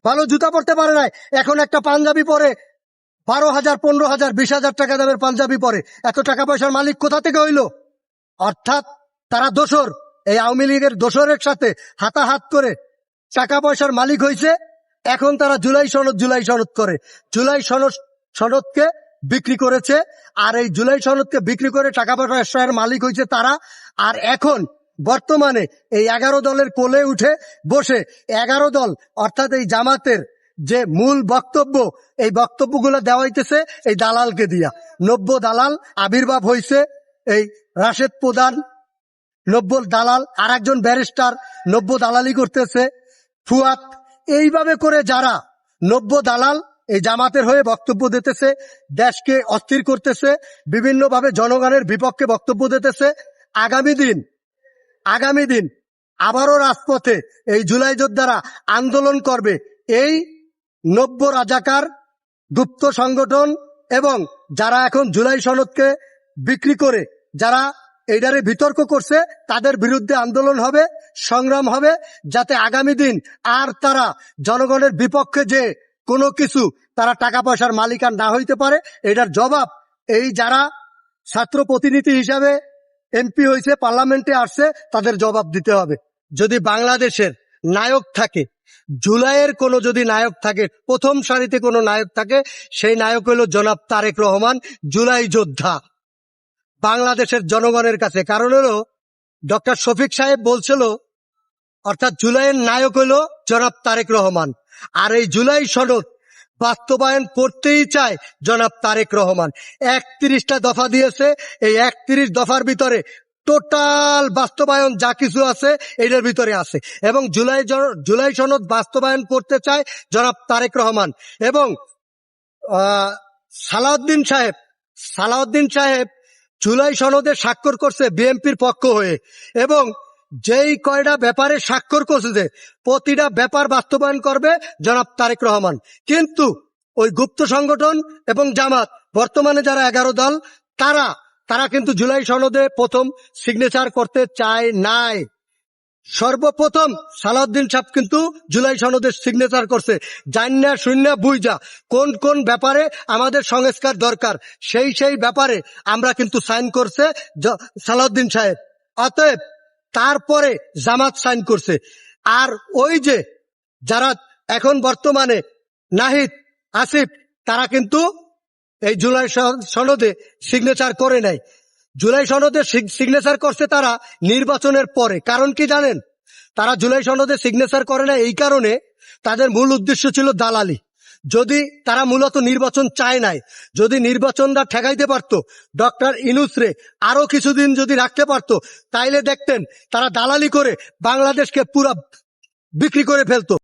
ভালো জুতা পরতে পারে নাই, এখন একটা পাঞ্জাবি পরে 12,000, 15,000, 20,000 টাকা দামের পাঞ্জাবি পরে। এত টাকা পয়সার মালিক কোথা থেকে হইলো? অর্থাৎ তারা দোসর, এই আওয়ামী লীগের দোসরের সাথে হাতাহাত করে টাকা পয়সার মালিক হয়েছে। এখন তারা জুলাই সনদ করে, জুলাই সনদকে বিক্রি করেছে। আর এই জুলাই সনদকে বিক্রি করে টাকা পয়সার মালিক হয়েছে তারা। আর এখন বর্তমানে এই 11 দলের কোলে উঠে বসে 11 দল অর্থাৎ এই জামাতের যে মূল বক্তব্য, এই বক্তব্যগুলো দেওয়া হইতেছে এই দালালকে দিয়া। 90 দালাল আবির্ভাব হয়েছে, এই রাশেদ প্রধান 90 দালাল, আর একজন ব্যারিস্টার 90 দালালি করতেছে, ফুয়াদ। এইভাবে করে যারা 90 দালাল এই জামাতের হয়ে বক্তব্য দিতেছে, দেশকে অস্থির করতেছে, বিভিন্নভাবে জনগণের বিপক্ষে বক্তব্য দিতেছে। আগামী দিন আবারও রাজপথে এই জুলাই যোদ্ধারা আন্দোলন করবে। এই 90 রাজাকার গুপ্ত সংগঠন এবং যারা এখন জুলাই সনদকে বিক্রি করে যারা এইটারে বিতর্ক করছে তাদের বিরুদ্ধে আন্দোলন হবে, সংগ্রাম হবে, যাতে আগামী দিন আর তারা জনগণের বিপক্ষে যে কোনো কিছু তারা টাকা পয়সার মালিকান না হইতে পারে। এটার জবাব এই যারা ছাত্র প্রতিনিধি হিসাবে এমপি হয়েছে, পার্লামেন্টে আসছে, তাদের জবাব দিতে হবে। যদি বাংলাদেশের নায়ক থাকে, জুলাইয়ের কোনো যদি নায়ক থাকে, প্রথম সারিতে কোনো নায়ক থাকে, সেই নায়ক হলো জনাব তারেক রহমান, জুলাই যোদ্ধা বাংলাদেশের জনগণের কাছে। কারণ হলো ডক্টর শফিক সাহেব বলছিল, অর্থাৎ জুলাইয়ের নায়ক হলো জনাব তারেক রহমান। আর এই জুলাই সনদ বাস্তবায়ন করতেই চায় জনাব তারেক রহমান। 31টা দফা দিয়েছে, এই 31 দফার ভিতরে টোটাল বাস্তবায়ন যা কিছু আছে এটার ভিতরে আছে। এবং জুলাই সনদ বাস্তবায়ন করতে চায় জনাব তারেক রহমান। এবং সালাউদ্দিন সাহেব জুলাই সনদে স্বাক্ষর করছে বিএনপির পক্ষ হয়ে, এবং যেই কয়টা ব্যাপারে স্বাক্ষর করছে প্রতিটা ব্যাপার বাস্তবায়ন করবে জনাব তারেক রহমান। কিন্তু ওই গুপ্ত সংগঠন এবং জামাত বর্তমানে যারা 11 দল তারা কিন্তু জুলাই সনদে প্রথম সিগনেচার করতে চায় নাই। সর্বপ্রথম সালাউদ্দিন সাহেব কিন্তু জুলাই সনদে সিগনেচার করছে, জান্না শূন্যা বুইজা কোন কোন ব্যাপারে আমাদের সংস্কার দরকার, সেই ব্যাপারে আমরা কিন্তু সাইন করছে সালাউদ্দিন সাহেব। অতএব তারপরে জামাত সাইন করছে। আর ওই যে যারা এখন বর্তমানে নাহিদ, আসিফ, তারা কিন্তু এই জুলাই সনদে সিগনেচার করে নাই। জুলাই সনদে সিগনেচার করছে তারা নির্বাচনের পরে। কারণ কি জানেন? তারা জুলাই সনদে সিগনেচার করে না এই কারণে, তাদের মূল উদ্দেশ্য ছিল দালালি। যদি তারা মূলত নির্বাচন চায় নাই, যদি নির্বাচনটা ঠেকাইতে পারতো, ডক্টর ইউনূসরে আরো কিছুদিন যদি রাখতে পারতো, তাইলে দেখতেন তারা দালালি করে বাংলাদেশকে পুরা বিক্রি করে ফেলতো।